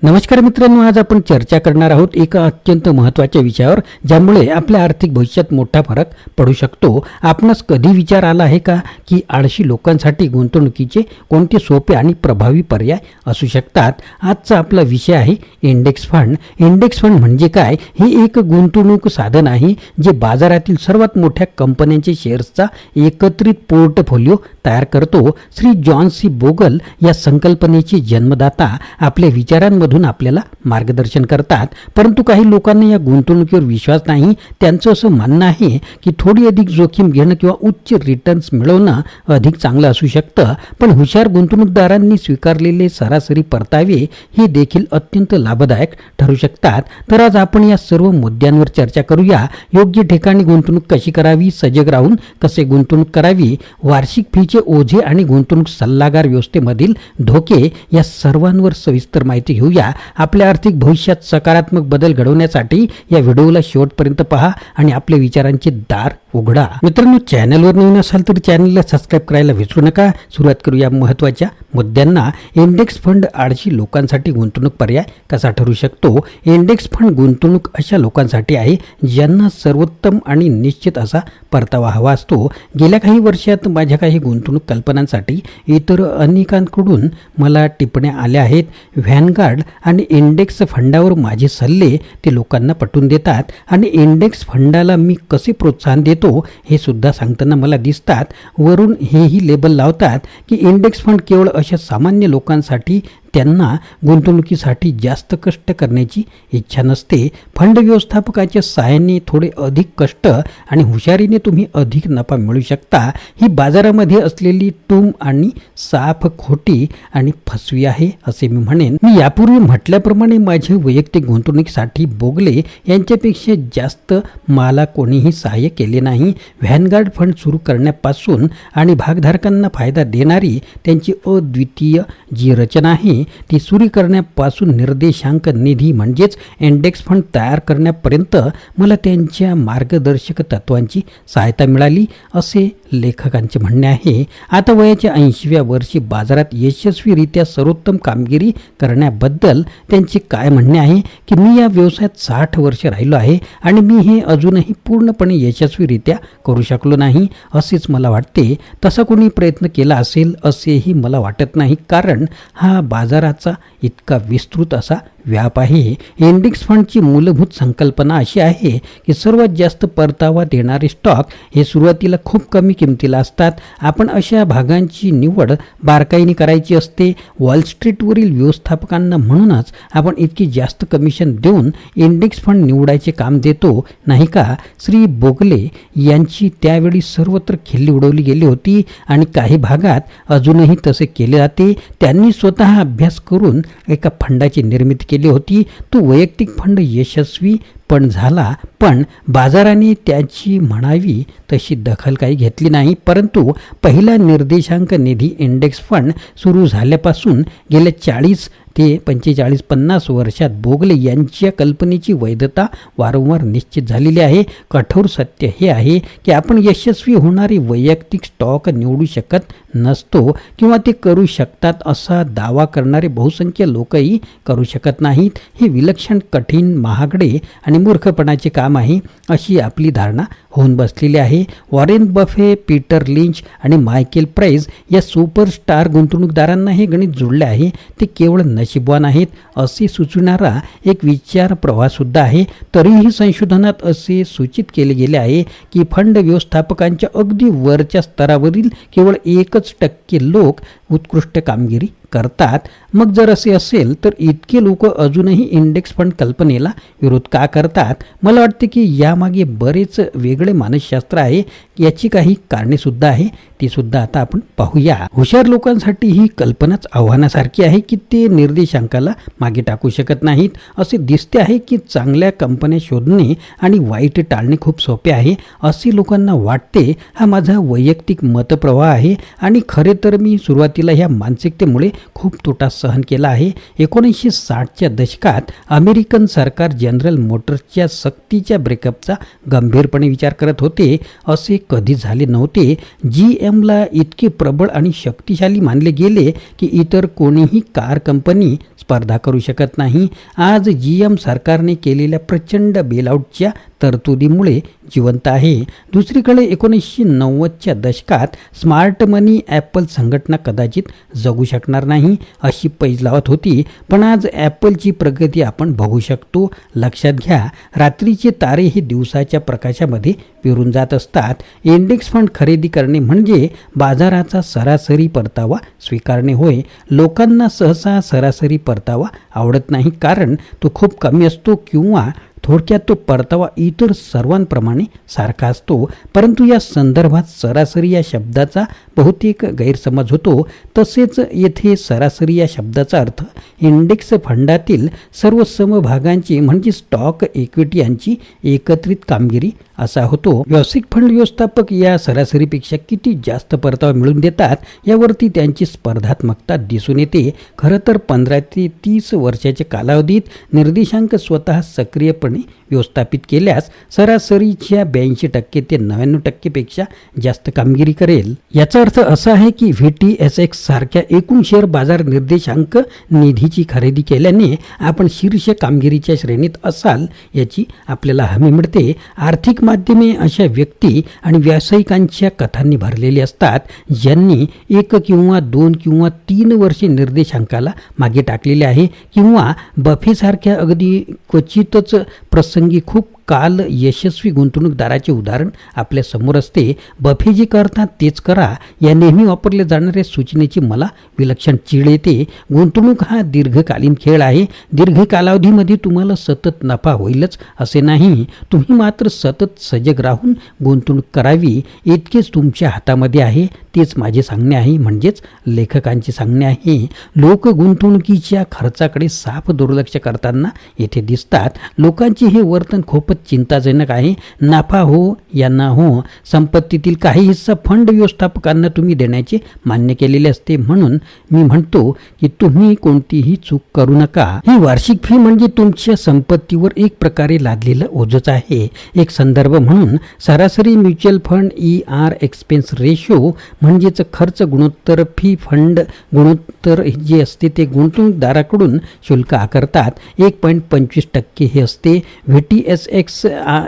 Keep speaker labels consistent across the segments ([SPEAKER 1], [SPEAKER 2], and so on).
[SPEAKER 1] नमस्कार मित्रांनो, आज आपण चर्चा करणार आहोत एका अत्यंत महत्त्वाच्या विषयावर, ज्यामुळे आपल्या आर्थिक भविष्यात मोठा फरक पडू शकतो. आपणास कधी विचार आला आहे का की आळशी लोकांसाठी गुंतवणुकीचे कोणते सोपे आणि प्रभावी पर्याय असू शकतात? आजचा आपला विषय आहे इंडेक्स फंड. इंडेक्स फंड म्हणजे काय? हे एक गुंतवणूक साधन आहे जे बाजारातील सर्वात मोठ्या कंपन्यांचे शेअर्सचा एकत्रित पोर्टफोलिओ तयार करतो. श्री जॉन सी बोगल या संकल्पनेचे जन्मदाता आपल्या विचारांमधून आपल्याला मार्गदर्शन करतात. परंतु काही लोकांना या गुंतवणुकीवर विश्वास नाही. त्यांचं असं म्हणणं आहे की थोडी अधिक जोखीम घेणं किंवा उच्च रिटर्न्स मिळवणं अधिक चांगलं असू शकतं. पण हुशार गुंतवणूकदारांनी स्वीकारलेले सरासरी परतावे हे देखील अत्यंत लाभदायक ठरू शकतात. तर आज आपण या सर्व मुद्द्यांवर चर्चा करूया. योग्य ठिकाणी गुंतवणूक कशी करावी, सजग राहून कसे गुंतवणूक करावी, वार्षिक फीचे ओझे आणि गुंतवणूक सल्लागार व्यवस्थेमधील धोके या सर्वांवर सविस्तर माहिती घेऊया. आपल्या आर्थिक भविष्यात सकारात्मक बदल घडवण्यासाठी या व्हिडिओला शेवटपर्यंत पहा आणि आपल्या विचारांचे दार उघडा. मित्रांनो, चॅनलवर नवीन असाल तर चॅनलला सबस्क्राईब करायला विसरू नका. सुरुवात करूया महत्त्वाच्या मुद्द्यांना. इंडेक्स फंड आळशी लोकांसाठी गुंतवणूक पर्याय कसा ठरू शकतो? इंडेक्स फंड गुंतवणूक अशा लोकांसाठी आहे ज्यांना सर्वोत्तम आणि निश्चित असा परतावा हवा असतो. गेल्या काही वर्षात माझ्या काही गुंतवणूक कल्पनांसाठी इतर अनेकांकडून मला टिप्पण्या आल्या आहेत. व्हॅनगार्ड आणि इंडेक्स फंडावर माझे सल्ले ते लोकांना पटवून देतात आणि इंडेक्स फंडाला मी कसे प्रोत्साहन देतो हे सुद्धा सांगताना मला दिसतात. वरून हेही लेबल लावतात की इंडेक्स फंड केवळ अशा सामान्य लोकांसाठी त्यांना गुंतवणुकीसाठी जास्त कष्ट करण्याची इच्छा नसते. फंड व्यवस्थापकाच्या सहाय्याने थोडे अधिक कष्ट आणि हुशारीने तुम्ही अधिक नफा मिळू शकता. ही बाजारामध्ये असलेली टूम आणि साफ खोटी आणि फसवी आहे असे मी म्हणेन. मी यापूर्वी म्हटल्याप्रमाणे माझ्या वैयक्तिक गुंतवणुकीसाठी बोगले यांच्यापेक्षा जास्त मला कोणीही सहाय्य केले नाही. व्हॅनगार्ड फंड सुरू करण्यापासून आणि भागधारकांना फायदा देणारी त्यांची अद्वितीय जी रचना आहे ती सुरू करण्यापासून निर्देशांक निधी म्हणजेच इंडेक्स फंड तयार करण्यापर्यंत मला त्यांच्या मार्गदर्शक तत्वांची सहायता मिळाली असे लेखकांचे म्हणणे आहे. आता वयाच्या 80व्या वर्षी बाजारात यशस्वीरित्या सर्वोत्तम कामगिरी करण्याबद्दल त्यांचे काय म्हणणे आहे की मी या व्यवसायात 60 वर्ष राहिलो आहे आणि मी हे अजूनही पूर्णपणे यशस्वीरित्या करू शकलो नाही असेच मला वाटते. तसा कोणी प्रयत्न केला असेल असेही मला वाटत नाही, कारण हा बाजाराचा इतका विस्तृत असा व्याप आहे. इंडेक्स फंडची मूलभूत संकल्पना अशी आहे की सर्वात जास्त परतावा देणारे स्टॉक हे सुरुवातीला खूप कमी किमतीला असतात. आपण अशा भागांची निवड बारकाईने करायची असते. वॉल स्ट्रीटवरील व्यवस्थापकांना म्हणूनच आपण इतकी जास्त कमिशन देऊन इंडेक्स फंड निवडायचे काम देतो, नाही का? श्री बोगले यांची त्यावेळी सर्वत्र खिल्ली उडवली गेली होती आणि काही भागात अजूनही तसे केले जाते. त्यांनी स्वतः अभ्यास करून एका फंडाची निर्मिती केली होती. तो वैयक्तिक फंड यशस्वी पण झाला, पण बाजाराने त्याची म्हणावी तशी दखल काही घेतली नाही. परंतु पहिला निर्देशांक निधी इंडेक्स फंड सुरू झाल्यापासून गेल्या 40 ते 45-50 वर्षात बोगले यांच्या कल्पनेची वैधता वारंवार निश्चित झालेली आहे. कठोर सत्य हे आहे की आपण यशस्वी होणारे वैयक्तिक स्टॉक निवडू शकत नसतो किंवा ते करू शकतात असा दावा करणारे बहुसंख्य लोकही करू शकत नाहीत. हे विलक्षण, कठीण, महागडे आणि मूर्खपणाचे काम आहे अशी आपली धारणा होऊन बसलेली आहे. वॉरेन बफे, पीटर लिंच आणि मायकेल प्राइस या सुपरस्टार गुंतवणूकदारांना हे गणित जुळले आहे. ते केवळ नशीबवान आहेत असे सुचविणारा एक विचार प्रवाहसुद्धा आहे. तरीही संशोधनात असे सूचित केले गेले आहे की फंड व्यवस्थापकांच्या अगदी वरच्या स्तरावरील केवळ 1% लोक उत्कृष्ट कामगिरी करतात. मग जर असे असेल तर इतके लोक अजूनही इंडेक्स फंड कल्पनेला विरोध का करतात? मला वाटते की यामागे बरेच वेगळे मानसशास्त्र आहे. याची काही कारणे सुद्धा आहे, ती सुद्धा आता आपण पाहूया. हुशार लोकांसाठी ही कल्पनाच आव्हानासारखी आहे की ते निर्देशांकाला मागे टाकू शकत नाहीत. असे दिसते आहे की चांगल्या कंपन्या शोधणे आणि वाईट टाळणे खूप सोपे आहे असे लोकांना वाटते. हा माझा वैयक्तिक मतप्रवाह आहे आणि खरे तर मी सुरुवातीला ह्या मानसिकतेमुळे खूप तोटा सहन केला आहे. 1960च्या दशकात अमेरिकन सरकार जनरल मोटर्सच्या सक्तीच्या ब्रेकअपचा गंभीरपणे विचार करत होते. असे कधी झाले नव्हते. GMला इतके प्रबळ आणि शक्तिशाली मानले गेले की इतर कोणीही कार कंपनी स्पर्धा करू शकत नाही. आज GM सरकारने केलेल्या प्रचंड बेलआउटच्या तरतुदीमुळे जिवंत आहे. दुसरीकडे 1990च्या दशकात स्मार्ट मनी ॲपल संघटना कदाचित जगू शकणार नाही अशी पैज लावत होती. पण आज ॲपलची प्रगती आपण बघू शकतो. लक्षात घ्या, रात्रीचे तारे हे दिवसाच्या प्रकाशामध्ये विरून जात असतात. इंडेक्स फंड खरेदी करणे म्हणजे बाजाराचा सरासरी परतावा स्वीकारणे होय. लोकांना सहसा सरासरी परतावा आवडत नाही, कारण तो खूप कमी असतो किंवा थोडक्यात तो परतावा इतर सर्वांप्रमाणे सारखा असतो. परंतु या संदर्भात सरासरी या शब्दाचा बहुतेक गैरसमज होतो. तसेच येथे सरासरी या शब्दाचा अर्थ इंडेक्स फंडातील सर्व समभागांची म्हणजे स्टॉक, इक्विटी यांची एकत्रित कामगिरी असा होतो. व्यावसायिक फंड व्यवस्थापक या सरासरीपेक्षा किती जास्त परतावा मिळवून देतात यावरती त्यांची स्पर्धात्मकता दिसून येते. खरं तर 15 ते 30 वर्षाच्या कालावधीत निर्देशांक स्वतः सक्रियपणे व्यवस्थापित केल्यास सरासरीच्या 82% ते 99% पेक्षा जास्त कामगिरी करेल. याचा अर्थ असा आहे की VTSX सारख्या एकूण शेअर बाजार निर्देशांक निधीची खरेदी केल्याने आपण शीर्ष कामगिरीच्या श्रेणीत असाल याची आपल्याला हमी मिळते. आर्थिक माध्यमे अशा व्यक्ती आणि व्यावसायिकांच्या कथांनी भरलेली असतात ज्यांनी 1 किंवा 2 किंवा 3 वर्षे निर्देशांकाला मागे टाकलेले आहे, किंवा बफेसारख्या अगदी क्वचितच प्रसंगी खूप काल यशस्वी गुंतवणूकदाराचे उदाहरण आपल्या समोर असते. बफे जे करतात तेच करा या नेहमी वापरल्या जाणाऱ्या सूचनेची मला विलक्षण चीड येते. गुंतवणूक हा दीर्घकालीन खेळ आहे. दीर्घ कालावधीमध्ये तुम्हाला सतत नफा होईलच असे नाही. तुम्ही मात्र सतत सजग राहून गुंतवणूक करावी इतकेच तुमच्या हातामध्ये आहे. तेच माझे सांगणे आहे, म्हणजेच लेखकांचे सांगणे आहे. लोक गुंतवणुकीच्या खर्चाकडे साफ दुर्लक्ष करताना येथे दिसतात. लोकांचे हे वर्तन खूपच चिंताजनक आहे. नफा हो या ना हो, संपत्तीतील काही हिस्सा फंड व्यवस्थापकांना तुम्ही देण्याचे मान्य केलेले असते. म्हणून मी म्हणतो की तुम्ही कोणतीही चूक करू नका. ही वार्षिक फी म्हणजे तुमच्या संपत्तीवर एक प्रकारे लादलेलं ओझच आहे. एक संदर्भ म्हणून सरासरी mutual fund ER expense ratio म्हणजेच खर्च गुणोत्तर फी फंड गुणोत्तर जे असते ते गुंतवणूकदाराकडून शुल्क आकारतात 1.25% हे असते. VTSX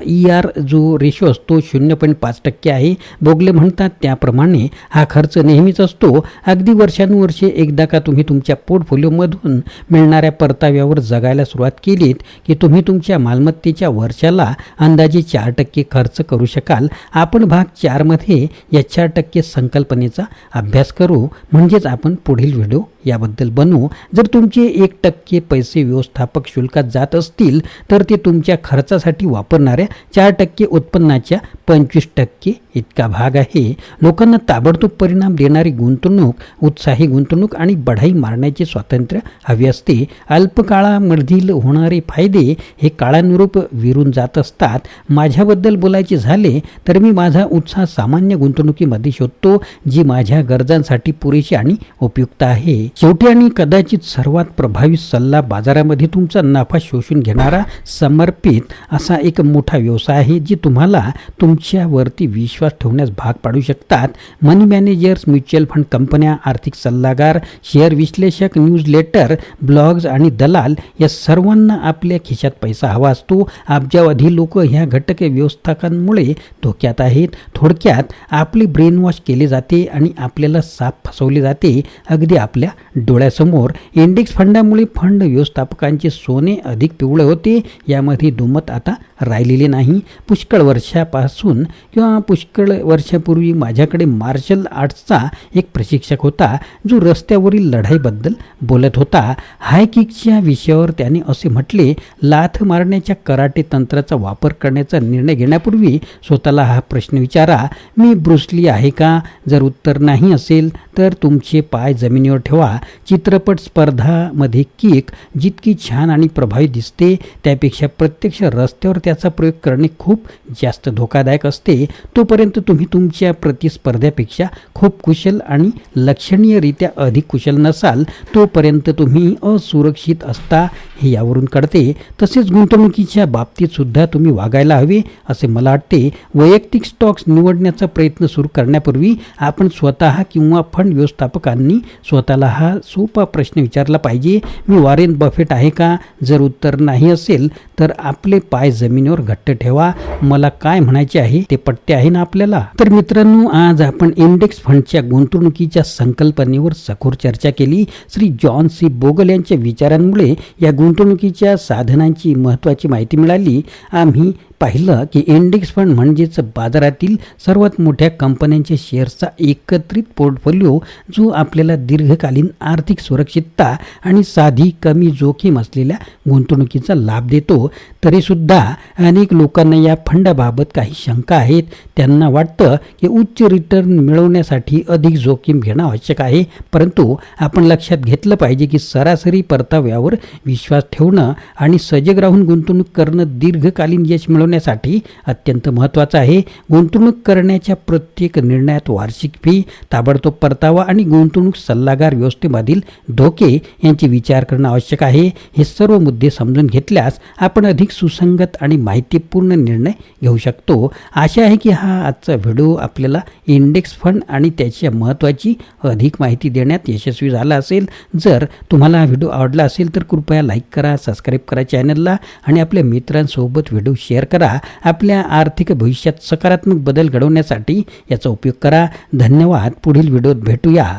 [SPEAKER 1] ER जो रेशो असतो 0.5% आहे. बोगले म्हणतात त्याप्रमाणे हा खर्च नेहमीच असतो. अगदी वर्षानुवर्षे एकदा का तुम्ही तुमच्या पोर्टफोलिओमधून मिळणाऱ्या परताव्यावर जगायला सुरुवात केलीत की तुम्ही तुमच्या मालमत्तेच्या वर्षाला अंदाजे 4% खर्च करू शकाल. आपण भाग 4 मध्ये या 4% संकल्पनेचा अभ्यास करू, म्हणजेच आपण पुढील व्हिडिओ याबद्दल बनवू. जर तुमचे 1% पैसे व्यवस्थापक शुल्कात जात असतील तर ते तुमच्या खर्चासाठी वापरणाऱ्या 4% उत्पन्नाच्या 25% इतका भाग आहे. लोकांना ताबडतोब परिणाम देणारी गुंतवणूक, उत्साही गुंतवणूक आणि बढाई मारण्याचे स्वातंत्र्य हवे असते. अल्पकाळामधील होणारे फायदे हे काळानुरूप विरून जात असतात. माझ्याबद्दल बोलायचे झाले तर मी माझा उत्साह सामान्य गुंतवणुकीमध्ये शोधतो जी माझ्या गरजांसाठी पुरेशी आणि उपयुक्त आहे. शेवटी आणि कदाचित सर्वात प्रभावी सल्ला बाजारामध्ये तुमचा नफा शोषून घेणारा समर्पित असा एक मोठा व्यवसाय आहे जी तुम्हाला तुमच्यावरती विश्वास ठेवण्यास भाग पाडू शकतात. मनी मॅनेजर्स, म्युच्युअल फंड कंपन्या, आर्थिक सल्लागार, शेअर विश्लेषक, न्यूजलेटर, ब्लॉग्स आणि दलाल या सर्वांना आपल्या खिशात पैसा हवा असतो. अब्जावधी लोक ह्या घटक व्यवस्थापकांमुळे धोक्यात आहेत. थोडक्यात आपले ब्रेन वॉश केले जाते आणि आपल्याला साफ फसवले जाते अगदी आपल्या डोळ्यासमोर. इंडेक्स फंडामुळे फंड व्यवस्थापकांचे सोने अधिक पिवळे होते यामध्ये दुमत आता राहिलेले नाही. पुष्कळ वर्षापासून किंवा पुष्कळ वर्षापूर्वी माझ्याकडे मार्शल आर्ट्सचा एक प्रशिक्षक होता जो रस्त्यावरील लढाईबद्दल बोलत होता. हाय किकच्या विषयावर त्याने असे म्हटले, लाथ मारण्याच्या कराटे तंत्राचा वापर करण्याचा निर्णय घेण्यापूर्वी स्वतःला हा प्रश्न विचारा, मी ब्रुसली आहे का? जर उत्तर नाही असेल तर तुमचे पाय जमिनीवर ठेवा. चित्रपट स्पर्धामध्ये किक जितकी छान आणि प्रभावी दिसते त्यापेक्षा प्रत्यक्ष रस्त्यावर त्याचा प्रयोग करणे खूप जास्त धोकादायक असते. तोपर्यंत तुम्ही तुमच्या प्रतिस्पर्ध्यापेक्षा खूप कुशल आणि लक्षणीयरित्या अधिक कुशल नसाल तोपर्यंत तुम्ही असुरक्षित असता हे यावरून कळते. तसेच गुंतवणुकीच्या बाबतीत सुद्धा तुम्ही वागायला हवे असे मला वाटते. वैयक्तिक स्टॉक्स निवडण्याचा प्रयत्न सुरू करण्यापूर्वी आपण स्वतः किंवा फंड व्यवस्थापकांनी स्वतःला हा सोपा प्रश्न विचारला पाहिजे, मी वॉरेन बफेट आहे का? जर उत्तर नाही असेल तर आपले पाय जमिनीवर घट्ट ठेवा. मला काय म्हणायचे आहे ते पटते आहे ना आपल्याला? तर मित्रांनो, आज आपण इंडेक्स फंडच्या गुंतवणुकीच्या संकल्पनेवर सखोल चर्चा केली. श्री जॉन सी बोगल यांच्या विचारांमुळे या गुंतवणुकीच्या साधनांची महत्त्वाची माहिती मिळाली. आम्ही पाहिलं की इंडेक्स फंड म्हणजेच बाजारातील सर्वात मोठ्या कंपन्यांच्या शेअर्सचा एकत्रित पोर्टफोलिओ, जो आपल्याला दीर्घकालीन आर्थिक सुरक्षितता आणि साधी कमी जोखीम असलेल्या गुंतवणुकीचा लाभ देतो. तरीसुद्धा अनेक लोकांना या फंडाबाबत काही शंका आहेत. त्यांना वाटतं की उच्च रिटर्न मिळवण्यासाठी अधिक जोखीम घेणं आवश्यक आहे, परंतु आपण लक्षात घेतलं पाहिजे की सरासरी परताव्यावर विश्वास ठेवणं आणि सजग राहून गुंतवणूक करणं दीर्घकालीन यश मिळवण्यासाठी अत्यंत महत्त्वाचं आहे. गुंतवणूक करण्याच्या प्रत्येक निर्णयात वार्षिक फी, ताबडतोब परतावा आणि गुंतवणूक सल्लागार व्यवस्थेमधील धोके यांचे विचार करणं आवश्यक आहे. हे सर्व मुद्दे समजून घेतल्यास आपण अधिक सुसंगत आणि माहितीपूर्ण निर्णय घेऊ शकतो. आशा आहे की हा आजचा व्हिडिओ आपल्याला इंडेक्स फंड आणि त्याच्या महत्त्वाची अधिक माहिती देण्यात यशस्वी झाला असेल. जर तुम्हाला हा व्हिडिओ आवडला असेल तर कृपया लाईक करा, सबस्क्राईब करा चॅनलला आणि आपल्या मित्रांसोबत व्हिडिओ शेअर करा. आपल्या आर्थिक भविष्यात सकारात्मक बदल घडवण्यासाठी याचा उपयोग करा. धन्यवाद. पुढील व्हिडिओत भेटूया.